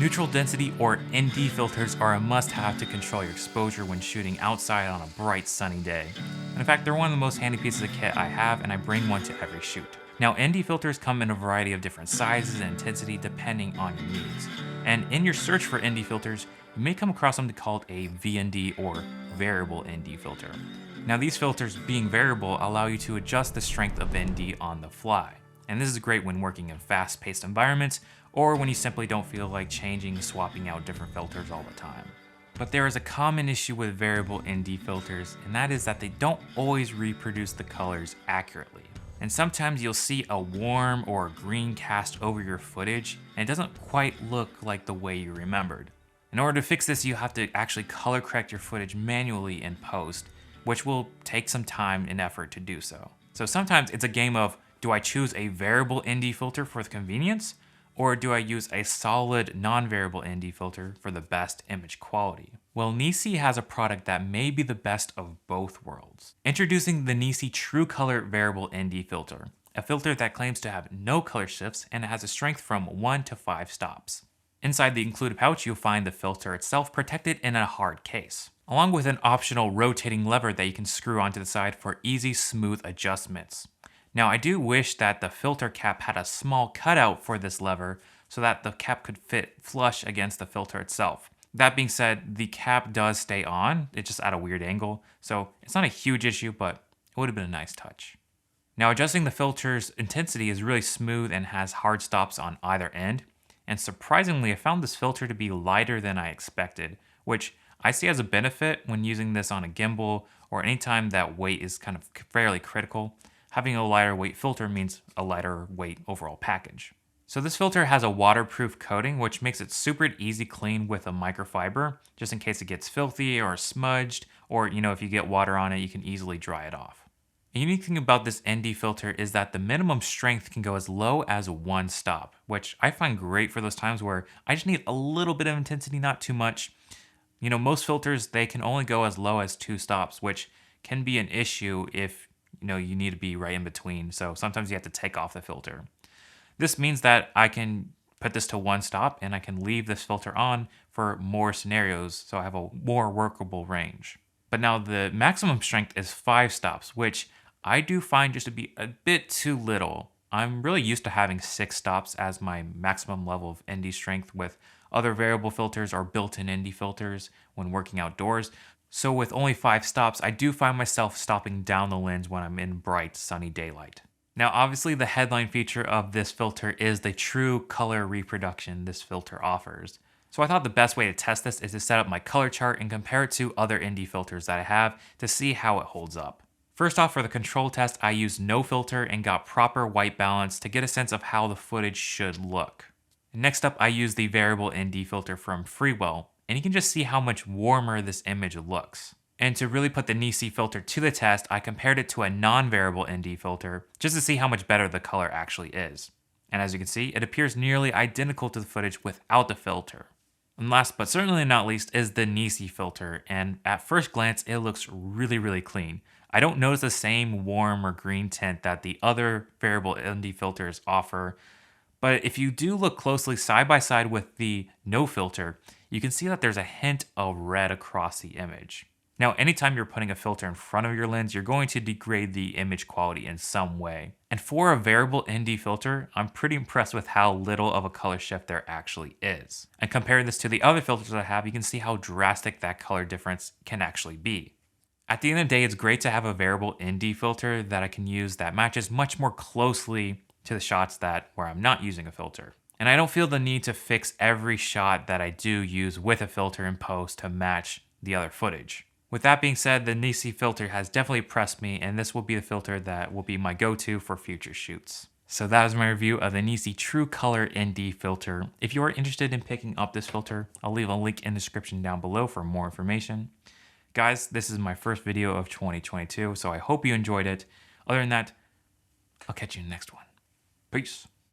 Neutral density or ND filters are a must-have to control your exposure when shooting outside on a bright sunny day. And in fact, they're one of the most handy pieces of kit I have, and I bring one to every shoot. Now, ND filters come in a variety of different sizes and intensity depending on your needs. And in your search for ND filters, you may come across something called a VND or variable ND filter. Now, these filters, being variable, allow you to adjust the strength of ND on the fly. And this is great when working in fast-paced environments or when you simply don't feel like changing and swapping out different filters all the time. But there is a common issue with variable ND filters, and that is that they don't always reproduce the colors accurately. And sometimes you'll see a warm or a green cast over your footage, and it doesn't quite look like the way you remembered. In order to fix this, you have to actually color correct your footage manually in post, which will take some time and effort to do so. So sometimes it's a game of, do I choose a variable ND filter for the convenience? Or do I use a solid non-variable ND filter for the best image quality? Well, Nisi has a product that may be the best of both worlds. Introducing the Nisi True Color Variable ND Filter, a filter that claims to have no color shifts and it has a strength from 1 to 5 stops. Inside the included pouch, you'll find the filter itself protected in a hard case, along with an optional rotating lever that you can screw onto the side for easy, smooth adjustments. Now, I do wish that the filter cap had a small cutout for this lever so that the cap could fit flush against the filter itself. That being said, the cap does stay on, it's just at a weird angle, so it's not a huge issue, but it would have been a nice touch. Now, adjusting the filter's intensity is really smooth and has hard stops on either end, and surprisingly, I found this filter to be lighter than I expected, which I see as a benefit when using this on a gimbal or anytime that weight is kind of fairly critical. Having a lighter weight filter means a lighter weight overall package. So this filter has a waterproof coating, which makes it super easy clean with a microfiber, just in case it gets filthy or smudged, or if you get water on it, you can easily dry it off. The unique thing about this ND filter is that the minimum strength can go as low as 1 stop, which I find great for those times where I just need a little bit of intensity, not too much. Most filters, they can only go as low as 2 stops, which can be an issue if you need to be right in between, so sometimes you have to take off the filter. This means that I can put this to 1 stop and I can leave this filter on for more scenarios, so I have a more workable range. But now the maximum strength is 5 stops, which I do find just to be a bit too little. I'm really used to having 6 stops as my maximum level of ND strength with other variable filters or built-in ND filters when working outdoors. So with only 5 stops, I do find myself stopping down the lens when I'm in bright, sunny daylight. Now, obviously the headline feature of this filter is the true color reproduction this filter offers. So I thought the best way to test this is to set up my color chart and compare it to other ND filters that I have to see how it holds up. First off, for the control test, I used no filter and got proper white balance to get a sense of how the footage should look. Next up, I used the variable ND filter from Freewell, and you can just see how much warmer this image looks. And to really put the Nisi filter to the test, I compared it to a non-variable ND filter just to see how much better the color actually is. And as you can see, it appears nearly identical to the footage without the filter. And last but certainly not least is the Nisi filter, and at first glance, it looks really clean. I don't notice the same warm or green tint that the other variable ND filters offer, but if you do look closely side by side with the no filter, you can see that there's a hint of red across the image. Now, anytime you're putting a filter in front of your lens, you're going to degrade the image quality in some way. And for a variable ND filter, I'm pretty impressed with how little of a color shift there actually is. And comparing this to the other filters I have, you can see how drastic that color difference can actually be. At the end of the day, it's great to have a variable ND filter that I can use that matches much more closely to the shots where I'm not using a filter. And I don't feel the need to fix every shot that I do use with a filter in post to match the other footage. With that being said, the Nisi filter has definitely impressed me, and this will be the filter that will be my go-to for future shoots. So that is my review of the Nisi True Color ND filter. If you are interested in picking up this filter, I'll leave a link in the description down below for more information. Guys, this is my first video of 2022, so I hope you enjoyed it. Other than that, I'll catch you in the next one. Peace.